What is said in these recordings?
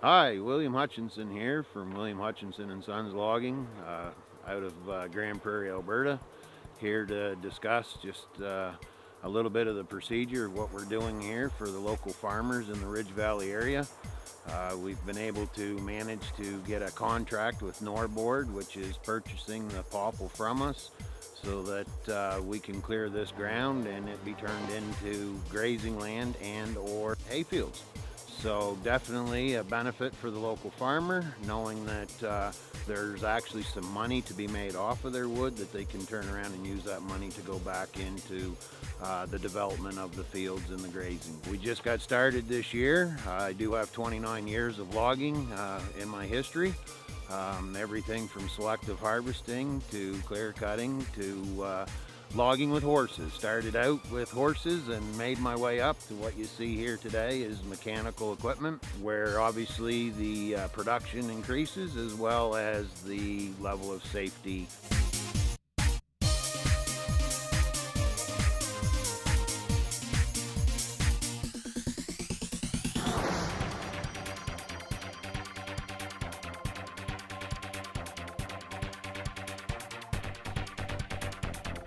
Hi, William Hutchinson here from William Hutchinson and Sons Logging out of Grande, Prairie, Alberta. Here to discuss just a little bit of the procedure of what we're doing here for the local farmers in the Ridge Valley area. We've been able to manage to get a contract with Norboard, which is purchasing the popple from us, so that we can clear this ground and it be turned into grazing land and or hayfields. So definitely a benefit for the local farmer, knowing that there's actually some money to be made off of their wood that they can turn around and use that money to go back into the development of the fields and the grazing. We just got started this year. I do have 29 years of logging in my history. Everything from selective harvesting to clear cutting to logging with horses. Started out with horses and made my way up to what you see here today is mechanical equipment, where obviously the production increases as well as the level of safety.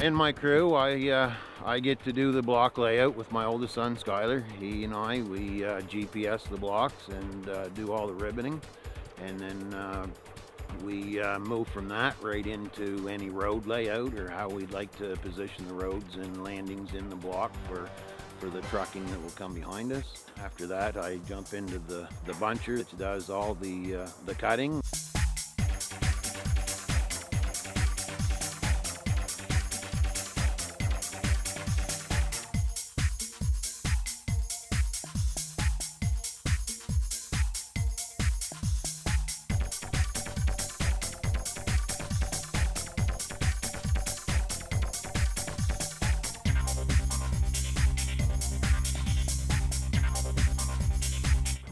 In my crew, I get to do the block layout with my oldest son, Skyler. He and we GPS the blocks and do all the ribboning. And then we move from that right into any road layout or how we'd like to position the roads and landings in the block for the trucking that will come behind us. After that, I jump into the buncher that does all the cutting.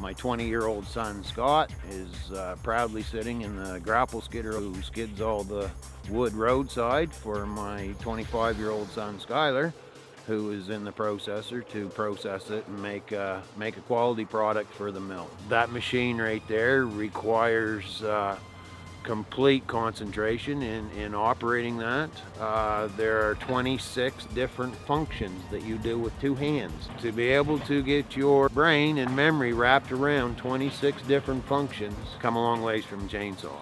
My 20-year-old son, Scott, is proudly sitting in the grapple skidder who skids all the wood roadside for my 25-year-old son, Skyler, who is in the processor to process it and make a quality product for the mill. That machine right there requires complete concentration in operating that. There are 26 different functions that you do with two hands. To be able to get your brain and memory wrapped around 26 different functions, come a long ways from a chainsaw.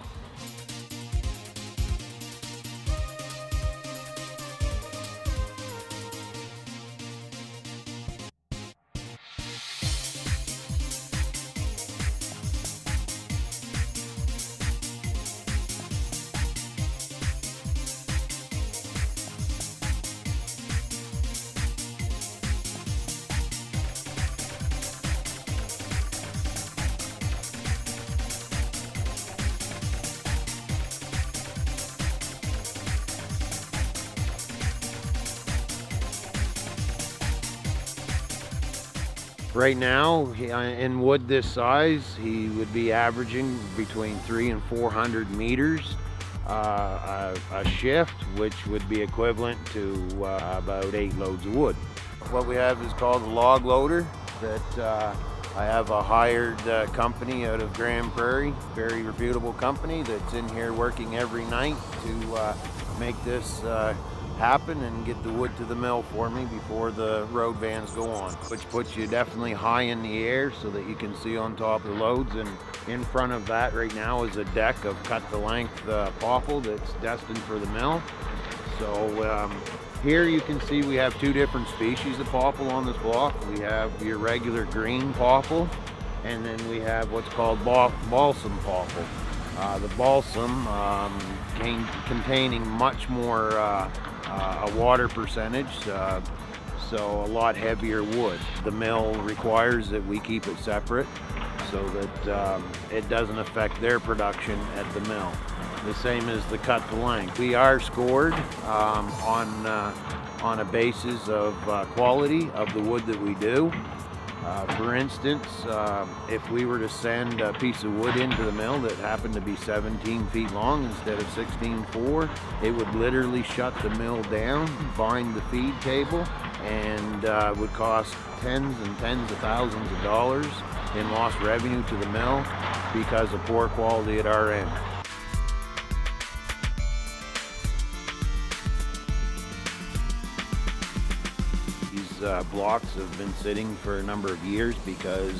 Right now, in wood this size, he would be averaging between 300 and 400 meters a shift, which would be equivalent to about 8 loads of wood. What we have is called a log loader that I have a hired company out of Grande Prairie, very reputable company that's in here working every night to make this happen and get the wood to the mill for me before the road vans go on, which puts you definitely high in the air so that you can see on top of the loads. And in front of that right now is a deck of cut to length popple that's destined for the mill. So here you can see we have two different species of popple on this block. We have your regular green popple, and then we have what's called balsam popple. The balsam containing much more a water percentage, so a lot heavier wood. The mill requires that we keep it separate so that it doesn't affect their production at the mill. The same as the cut to length. We are scored on a basis of quality of the wood that we do. For instance, if we were to send a piece of wood into the mill that happened to be 17 feet long instead of 16.4, it would literally shut the mill down, bind the feed table, and would cost tens and tens of thousands of dollars in lost revenue to the mill. because of poor quality at our end. These blocks have been sitting for a number of years because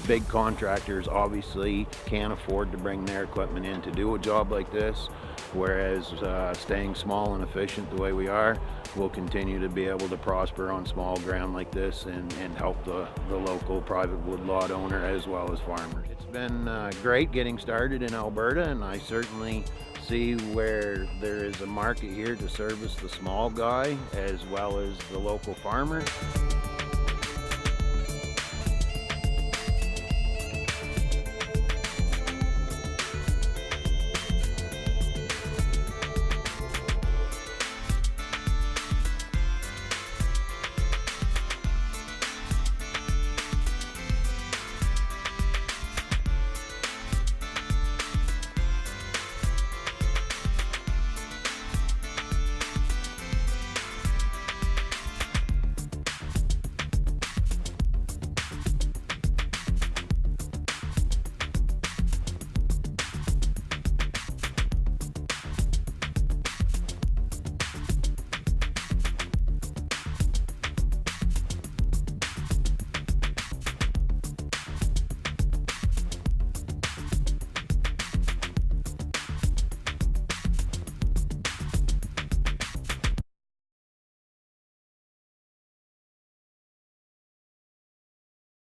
big contractors obviously can't afford to bring their equipment in to do a job like this, whereas staying small and efficient the way we are, we'll continue to be able to prosper on small ground like this and help the local private woodlot owner as well as farmers. It's been great getting started in Alberta, and I certainly see where there is a market here to service the small guy as well as the local farmer.